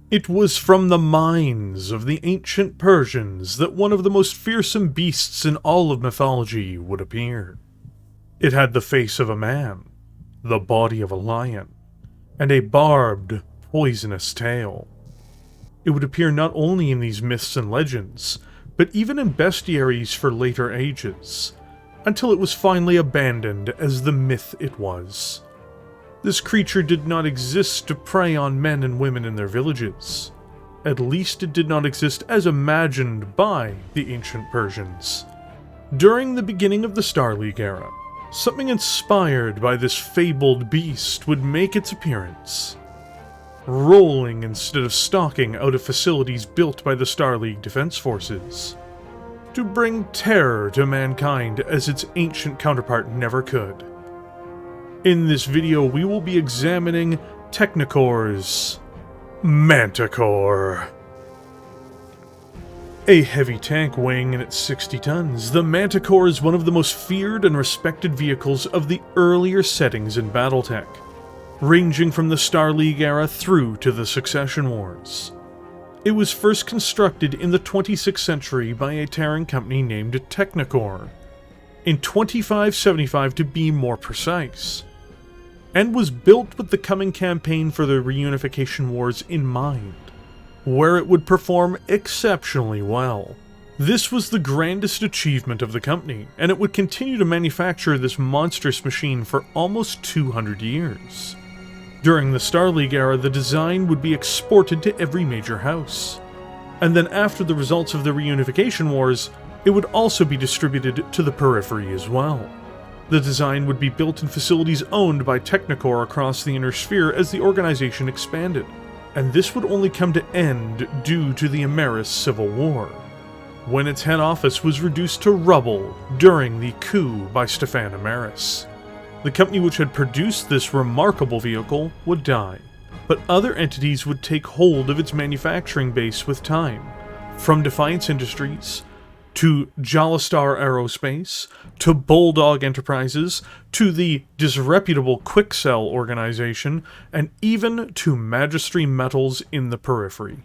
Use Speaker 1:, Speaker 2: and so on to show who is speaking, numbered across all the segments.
Speaker 1: It was from the minds of the ancient Persians that one of the most fearsome beasts in all of mythology would appear. It had the face of a man, the body of a lion, and a barbed, poisonous tail. It would appear not only in these myths and legends, but even in bestiaries for later ages, until it was finally abandoned as the myth it was. This creature did not exist to prey on men and women in their villages. At least it did not exist as imagined by the ancient Persians. During the beginning of the Star League era, something inspired by this fabled beast would make its appearance. Rolling instead of stalking out of facilities built by the Star League Defense Forces, to bring terror to mankind as its ancient counterpart never could. In this video, we will be examining Technicore's Manticore. A heavy tank weighing in at 60 tons, the Manticore is one of the most feared and respected vehicles of the earlier settings in Battletech, ranging from the Star League era through to the Succession Wars. It was first constructed in the 26th century by a Terran company named Technicore, in 2575 to be more precise, and was built with the coming campaign for the Reunification Wars in mind, where it would perform exceptionally well. This was the grandest achievement of the company, and it would continue to manufacture this monstrous machine for almost 200 years. During the Star League era, the design would be exported to every major house, and then after the results of the Reunification Wars, it would also be distributed to the periphery as well. The design would be built in facilities owned by Technicore across the Inner Sphere as the organization expanded, and this would only come to end due to the Ameris Civil War, when its head office was reduced to rubble during the coup by Stefan Ameris. The company which had produced this remarkable vehicle would die, but other entities would take hold of its manufacturing base with time, from Defiance Industries, to Jalistar Aerospace, to Bulldog Enterprises, to the disreputable Quicksell organization, and even to Magistry Metals in the periphery.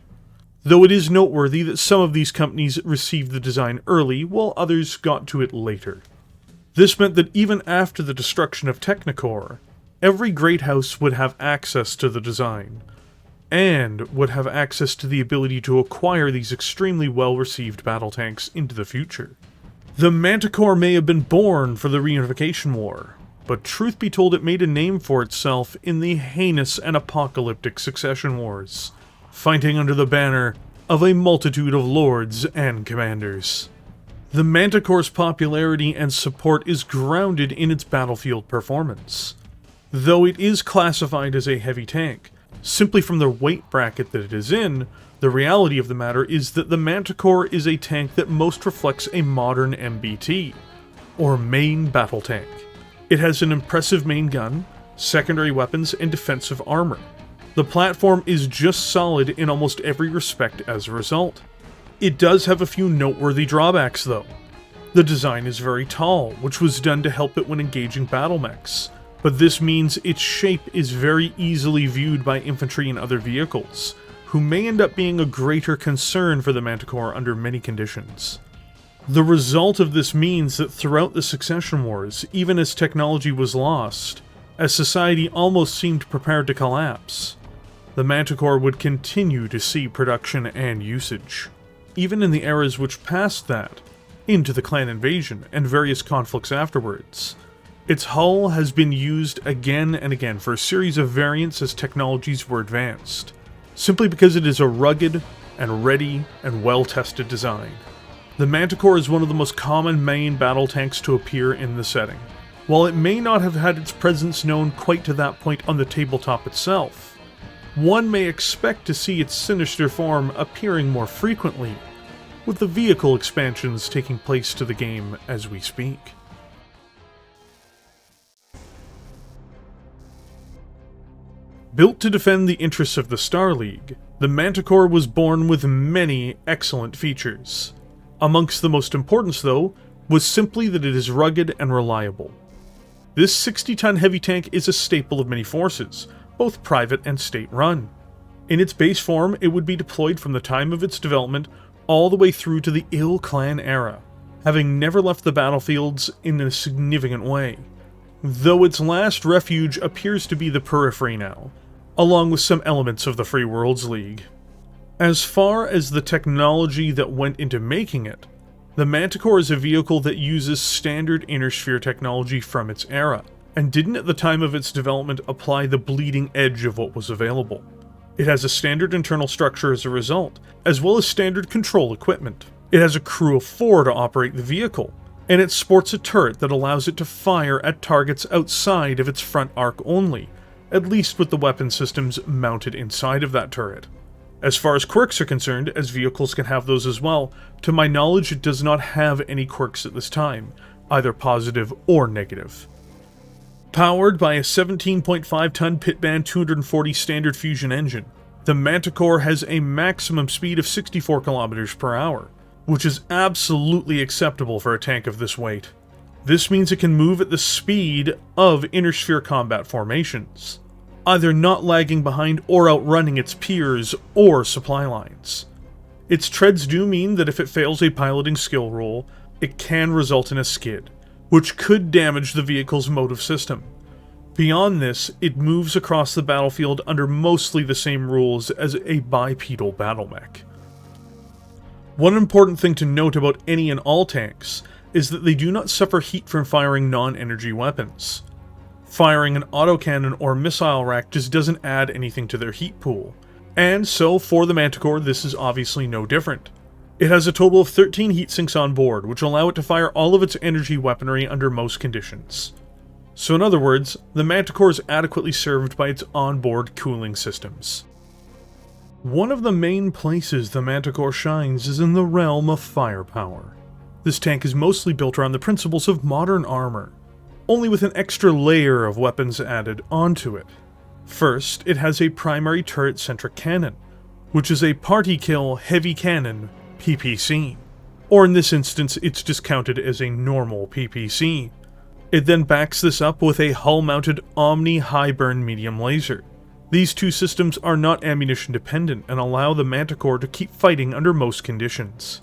Speaker 1: Though it is noteworthy that some of these companies received the design early, while others got to it later. This meant that even after the destruction of Technicore, every great house would have access to the design, and would have access to the ability to acquire these extremely well-received battle tanks into the future. The Manticore may have been born for the Reunification War, but truth be told it made a name for itself in the heinous and apocalyptic Succession Wars, fighting under the banner of a multitude of lords and commanders. The Manticore's popularity and support is grounded in its battlefield performance. Though it is classified as a heavy tank, simply from the weight bracket that it is in, the reality of the matter is that the Manticore is a tank that most reflects a modern MBT, or main battle tank. It has an impressive main gun, secondary weapons, and defensive armor. The platform is just solid in almost every respect as a result. It does have a few noteworthy drawbacks though. The design is very tall, which was done to help it when engaging battle mechs, but this means its shape is very easily viewed by infantry and other vehicles, who may end up being a greater concern for the Manticore under many conditions. The result of this means that throughout the Succession Wars, even as technology was lost, as society almost seemed prepared to collapse, the Manticore would continue to see production and usage. Even in the eras which passed that, into the clan invasion and various conflicts afterwards, its hull has been used again and again for a series of variants as technologies were advanced, simply because it is a rugged and ready and well-tested design. The Manticore is one of the most common main battle tanks to appear in the setting. While it may not have had its presence known quite to that point on the tabletop itself, one may expect to see its sinister form appearing more frequently, with the vehicle expansions taking place to the game as we speak. Built to defend the interests of the Star League, the Manticore was born with many excellent features. Amongst the most important, though, was simply that it is rugged and reliable. This 60-ton heavy tank is a staple of many forces, both private and state-run. In its base form, it would be deployed from the time of its development all the way through to the Ilclan era, having never left the battlefields in a significant way, though its last refuge appears to be the periphery now, along with some elements of the Free Worlds League. As far as the technology that went into making it, the Manticore is a vehicle that uses standard inner sphere technology from its era, and didn't at the time of its development apply the bleeding edge of what was available. It has a standard internal structure as a result, as well as standard control equipment. It has a crew of 4 to operate the vehicle, and it sports a turret that allows it to fire at targets outside of its front arc only, at least with the weapon systems mounted inside of that turret. As far as quirks are concerned, as vehicles can have those as well, to my knowledge it does not have any quirks at this time, either positive or negative. Powered by a 17.5-ton Pitman 240 standard fusion engine, the Manticore has a maximum speed of 64 km per hour, which is absolutely acceptable for a tank of this weight. This means it can move at the speed of inner sphere combat formations, either not lagging behind or outrunning its peers or supply lines. Its treads do mean that if it fails a piloting skill roll, it can result in a skid, which could damage the vehicle's motive system. Beyond this, it moves across the battlefield under mostly the same rules as a bipedal battlemech. One important thing to note about any and all tanks is that they do not suffer heat from firing non-energy weapons. Firing an autocannon or missile rack just doesn't add anything to their heat pool, and so for the Manticore this is obviously no different. It has a total of 13 heatsinks on board, which allow it to fire all of its energy weaponry under most conditions. So in other words, the Manticore is adequately served by its onboard cooling systems. One of the main places the Manticore shines is in the realm of firepower. This tank is mostly built around the principles of modern armor, only with an extra layer of weapons added onto it. First, it has a primary turret-centric cannon, which is a party kill heavy cannon PPC, or in this instance it's discounted as a normal PPC. It then backs this up with a hull-mounted Omni high-burn medium laser. These two systems are not ammunition dependent and allow the Manticore to keep fighting under most conditions.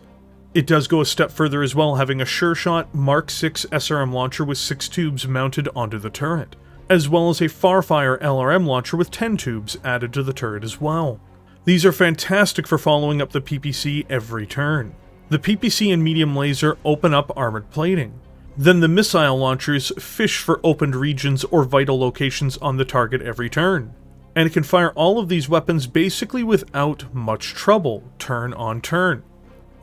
Speaker 1: It does go a step further as well, having a sure-shot Mark 6 SRM launcher with 6 tubes mounted onto the turret, as well as a Farfire LRM launcher with 10 tubes added to the turret as well. These are fantastic for following up the PPC every turn. The PPC and medium laser open up armored plating. Then the missile launchers fish for opened regions or vital locations on the target every turn. And it can fire all of these weapons basically without much trouble, turn on turn.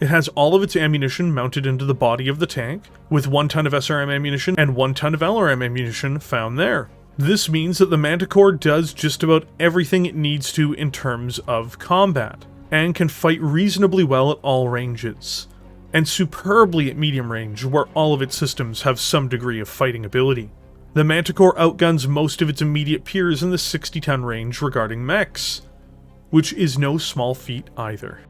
Speaker 1: It has all of its ammunition mounted into the body of the tank, with 1 ton of SRM ammunition and 1 ton of LRM ammunition found there. This means that the Manticore does just about everything it needs to in terms of combat, and can fight reasonably well at all ranges, and superbly at medium range where all of its systems have some degree of fighting ability. The Manticore outguns most of its immediate peers in the 60-ton range regarding mechs, which is no small feat either.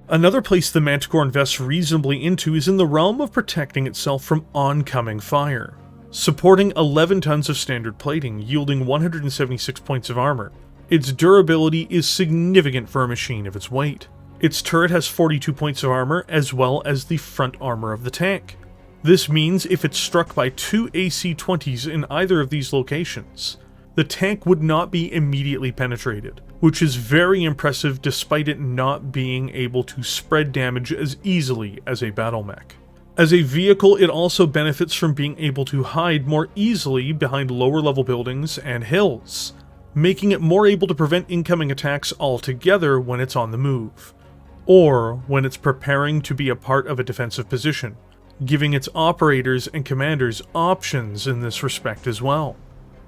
Speaker 1: Another place the Manticore invests reasonably into is in the realm of protecting itself from oncoming fire, supporting 11 tons of standard plating, yielding 176 points of armor. Its durability is significant for a machine of its weight. Its turret has 42 points of armor, as well as the front armor of the tank. This means if it's struck by 2 AC-20s in either of these locations, the tank would not be immediately penetrated, which is very impressive despite it not being able to spread damage as easily as a battle mech. As a vehicle, it also benefits from being able to hide more easily behind lower level buildings and hills, making it more able to prevent incoming attacks altogether when it's on the move, or when it's preparing to be a part of a defensive position, giving its operators and commanders options in this respect as well.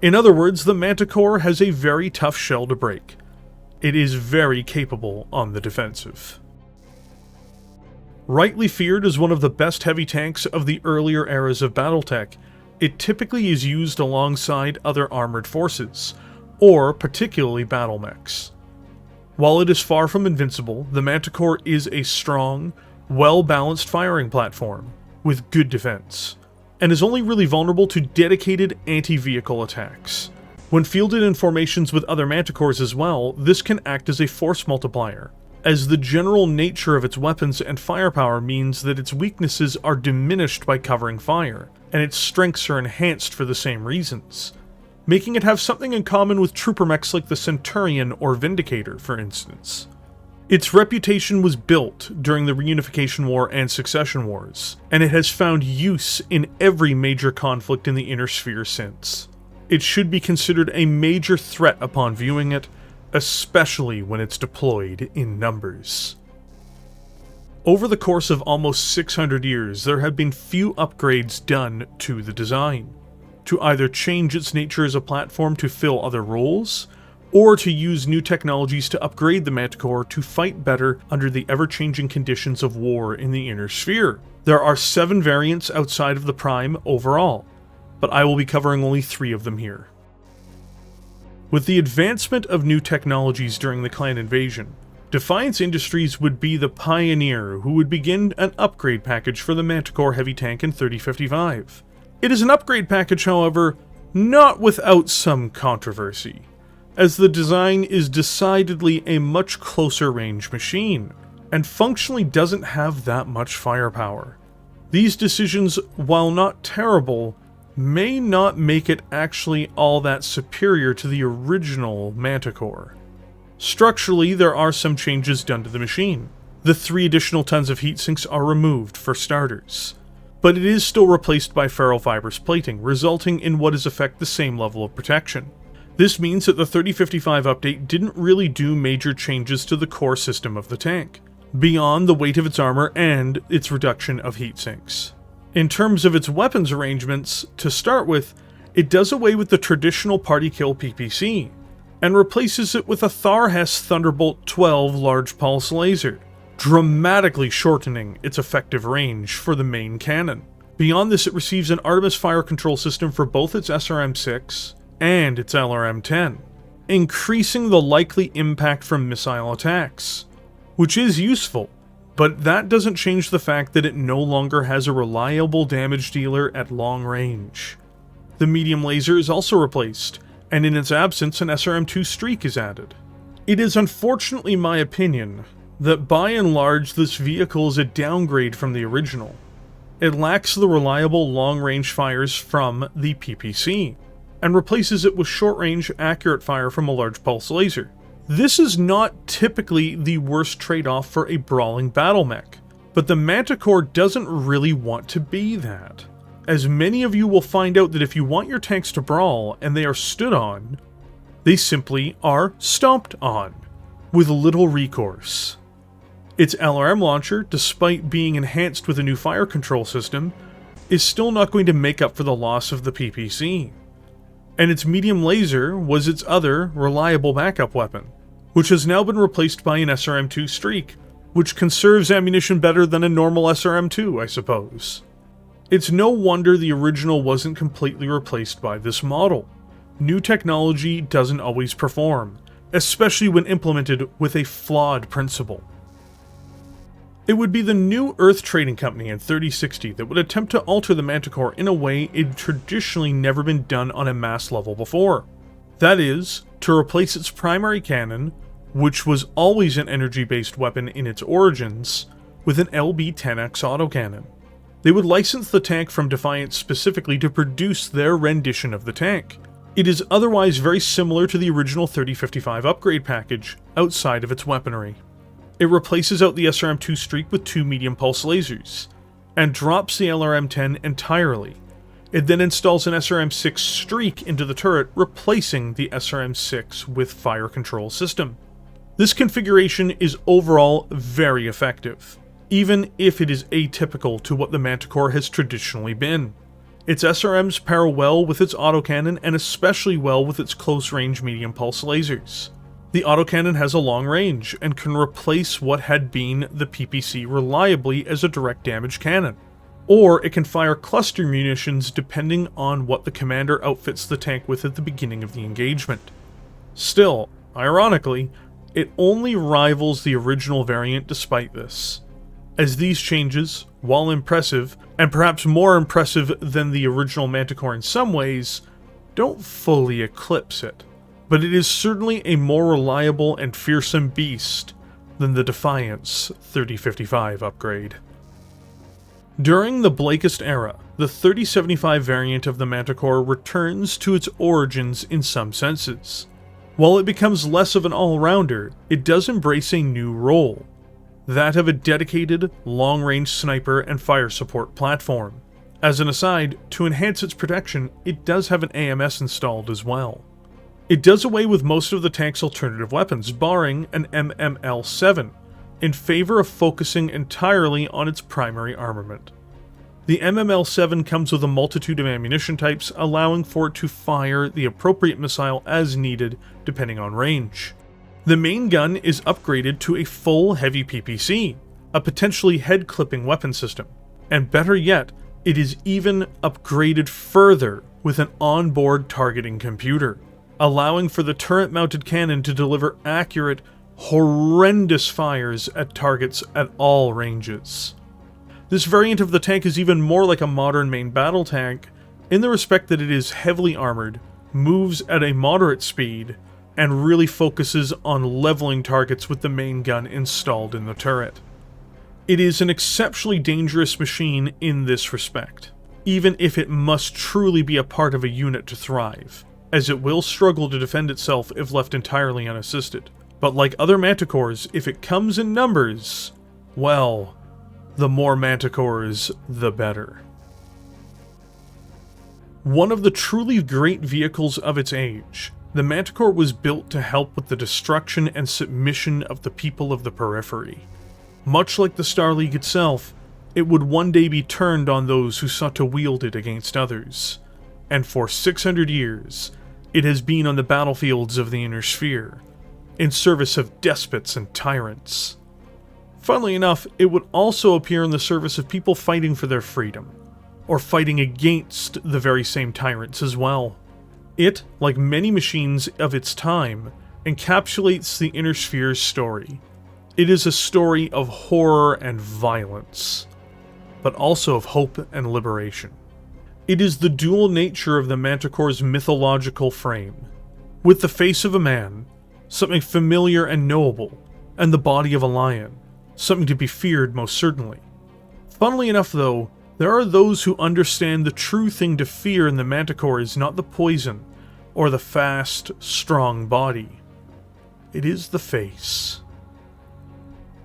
Speaker 1: In other words, the Manticore has a very tough shell to break. It is very capable on the defensive. Rightly feared as one of the best heavy tanks of the earlier eras of Battletech, it typically is used alongside other armored forces, or particularly battle mechs. While it is far from invincible, the Manticore is a strong, well-balanced firing platform with good defense, and is only really vulnerable to dedicated anti-vehicle attacks. When fielded in formations with other Manticores as well, this can act as a force multiplier, as the general nature of its weapons and firepower means that its weaknesses are diminished by covering fire, and its strengths are enhanced for the same reasons, making it have something in common with trooper mechs like the Centurion or Vindicator, for instance. Its reputation was built during the Reunification War and Succession Wars, and it has found use in every major conflict in the Inner Sphere since. It should be considered a major threat upon viewing it, especially when it's deployed in numbers. Over the course of almost 600 years, there have been few upgrades done to the design, to either change its nature as a platform to fill other roles, or to use new technologies to upgrade the Manticore to fight better under the ever-changing conditions of war in the Inner Sphere. There are 7 variants outside of the Prime overall, but I will be covering only 3 of them here. With the advancement of new technologies during the Clan invasion, Defiance Industries would be the pioneer who would begin an upgrade package for the Manticore heavy tank in 3055. It is an upgrade package, however, not without some controversy, as the design is decidedly a much closer range machine, and functionally doesn't have that much firepower. These decisions, while not terrible, may not make it actually all that superior to the original Manticore. Structurally, there are some changes done to the machine. The 3 additional tons of heatsinks are removed for starters, but it is still replaced by ferrofibrous plating, resulting in what is in effect the same level of protection. This means that the 3055 update didn't really do major changes to the core system of the tank, beyond the weight of its armor and its reduction of heatsinks. In terms of its weapons arrangements, to start with, it does away with the traditional party kill PPC, and replaces it with a Tharhess Thunderbolt 12 large pulse laser, dramatically shortening its effective range for the main cannon. Beyond this, it receives an Artemis fire control system for both its SRM-6 and its LRM-10, increasing the likely impact from missile attacks, which is useful, but that doesn't change the fact that it no longer has a reliable damage dealer at long range. The medium laser is also replaced, and in its absence an SRM-2 streak is added. It is unfortunately my opinion that by and large this vehicle is a downgrade from the original. It lacks the reliable long-range fires from the PPC, and replaces it with short-range accurate fire from a large pulse laser. This is not typically the worst trade-off for a brawling battle mech, but the Manticore doesn't really want to be that, as many of you will find out that if you want your tanks to brawl and they are stood on, they simply are stomped on, with little recourse. Its LRM launcher, despite being enhanced with a new fire control system, is still not going to make up for the loss of the PPC. And its medium laser was its other reliable backup weapon, which has now been replaced by an SRM-2 streak, which conserves ammunition better than a normal SRM-2, I suppose. It's no wonder the original wasn't completely replaced by this model. New technology doesn't always perform, especially when implemented with a flawed principle. It would be the New Earth Trading Company in 3060 that would attempt to alter the Manticore in a way it had traditionally never been done on a mass level before. That is, to replace its primary cannon, which was always an energy-based weapon in its origins, with an LB-10X autocannon. They would license the tank from Defiance specifically to produce their rendition of the tank. It is otherwise very similar to the original 3055 upgrade package, outside of its weaponry. It replaces out the SRM-2 streak with 2 medium pulse lasers, and drops the LRM-10 entirely. It then installs an SRM-6 streak into the turret, replacing the SRM-6 with fire control system. This configuration is overall very effective, even if it is atypical to what the Manticore has traditionally been. Its SRMs pair well with its autocannon and especially well with its close-range medium pulse lasers. The autocannon has a long range and can replace what had been the PPC reliably as a direct damage cannon, or it can fire cluster munitions depending on what the commander outfits the tank with at the beginning of the engagement. Still, ironically, it only rivals the original variant despite this, as these changes, while impressive, and perhaps more impressive than the original Manticore in some ways, don't fully eclipse it, but it is certainly a more reliable and fearsome beast than the Defiance 3055 upgrade. During the Blakest era, the 3075 variant of the Manticore returns to its origins in some senses. While it becomes less of an all-rounder, it does embrace a new role, that of a dedicated, long-range sniper and fire support platform. As an aside, to enhance its protection, it does have an AMS installed as well. It does away with most of the tank's alternative weapons, barring an MML-7, in favor of focusing entirely on its primary armament. The MML-7 comes with a multitude of ammunition types, allowing for it to fire the appropriate missile as needed, depending on range. The main gun is upgraded to a full heavy PPC, a potentially head-clipping weapon system, and better yet, it is even upgraded further with an onboard targeting computer, allowing for the turret-mounted cannon to deliver accurate, horrendous fires at targets at all ranges. This variant of the tank is even more like a modern main battle tank, in the respect that it is heavily armored, moves at a moderate speed, and really focuses on leveling targets with the main gun installed in the turret. It is an exceptionally dangerous machine in this respect, even if it must truly be a part of a unit to thrive, as it will struggle to defend itself if left entirely unassisted. But like other Manticores, if it comes in numbers, well, the more Manticores, the better. One of the truly great vehicles of its age, the Manticore was built to help with the destruction and submission of the people of the periphery. Much like the Star League itself, it would one day be turned on those who sought to wield it against others, and for 600 years, it has been on the battlefields of the Inner Sphere, in service of despots and tyrants. Funnily enough, it would also appear in the service of people fighting for their freedom, or fighting against the very same tyrants as well. It, like many machines of its time, encapsulates the Inner Sphere's story. It is a story of horror and violence, but also of hope and liberation. It is the dual nature of the Manticore's mythological frame, with the face of a man, something familiar and knowable, and the body of a lion, something to be feared most certainly. Funnily enough though, there are those who understand the true thing to fear in the Manticore is not the poison, or the fast, strong body. It is the face.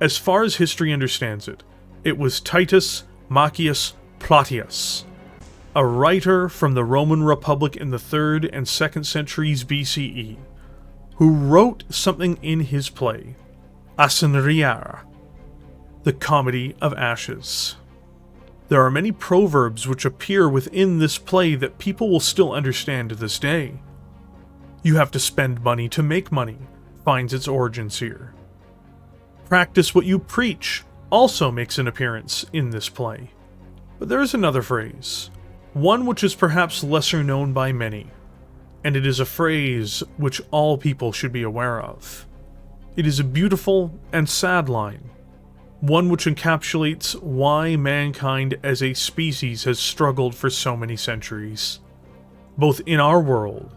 Speaker 1: As far as history understands it, it was Titus Macius Plautius, a writer from the Roman Republic in the 3rd and 2nd centuries BCE, who wrote something in his play, Ascenriara, the Comedy of Ashes. There are many proverbs which appear within this play that people will still understand to this day. You have to spend money to make money finds its origins here. Practice what you preach also makes an appearance in this play. But there is another phrase, one which is perhaps lesser known by many, and it is a phrase which all people should be aware of. It is a beautiful and sad line, one which encapsulates why mankind as a species has struggled for so many centuries, both in our world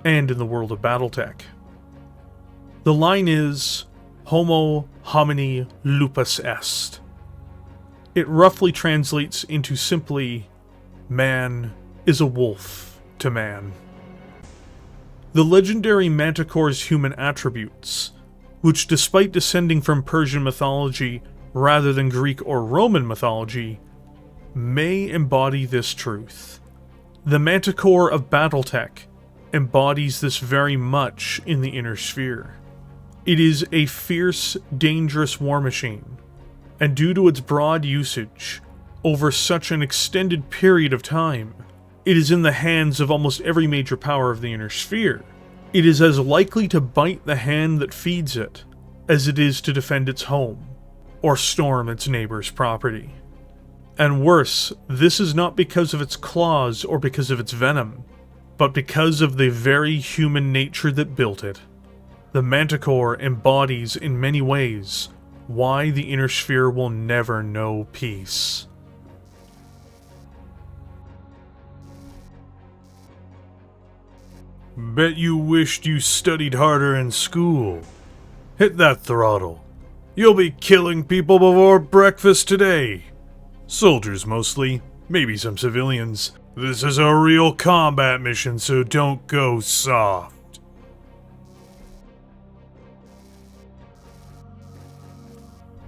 Speaker 1: and in the world of Battletech. The line is, Homo homini lupus est. It roughly translates into simply, man is a wolf to man. The legendary Manticore's human attributes, which despite descending from Persian mythology rather than Greek or Roman mythology, may embody this truth. The Manticore of Battletech embodies this very much in the Inner Sphere. It is a fierce, dangerous war machine, and due to its broad usage, over such an extended period of time, it is in the hands of almost every major power of the Inner Sphere. It is as likely to bite the hand that feeds it as it is to defend its home, or storm its neighbor's property. And worse, this is not because of its claws or because of its venom, but because of the very human nature that built it. The Manticore embodies in many ways why the Inner Sphere will never know peace. Bet you wished you studied harder in school. Hit that throttle. You'll be killing people before breakfast today. Soldiers mostly, maybe some civilians. This is a real combat mission, so don't go soft.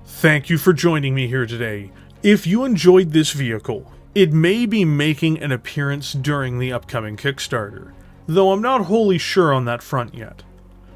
Speaker 1: Thank you for joining me here today. If you enjoyed this vehicle, it may be making an appearance during the upcoming Kickstarter, though I'm not wholly sure on that front yet.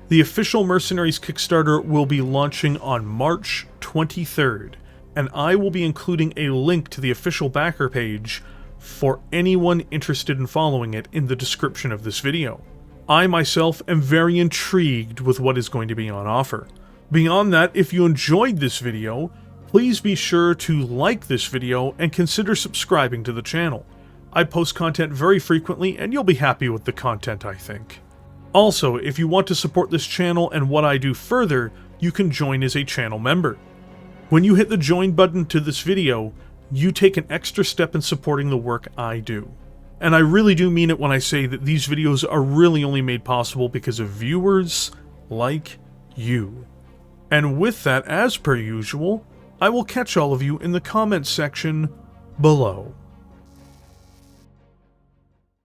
Speaker 1: The official Mercenaries Kickstarter will be launching on March 23rd, and I will be including a link to the official backer page for anyone interested in following it in the description of this video. I myself am very intrigued with what is going to be on offer. Beyond that, if you enjoyed this video, please be sure to like this video and consider subscribing to the channel. I post content very frequently and you'll be happy with the content, I think. Also, if you want to support this channel and what I do further, you can join as a channel member. When you hit the join button to this video, you take an extra step in supporting the work I do. And I really do mean it when I say that these videos are really only made possible because of viewers like you. And with that, as per usual, I will catch all of you in the comments section below.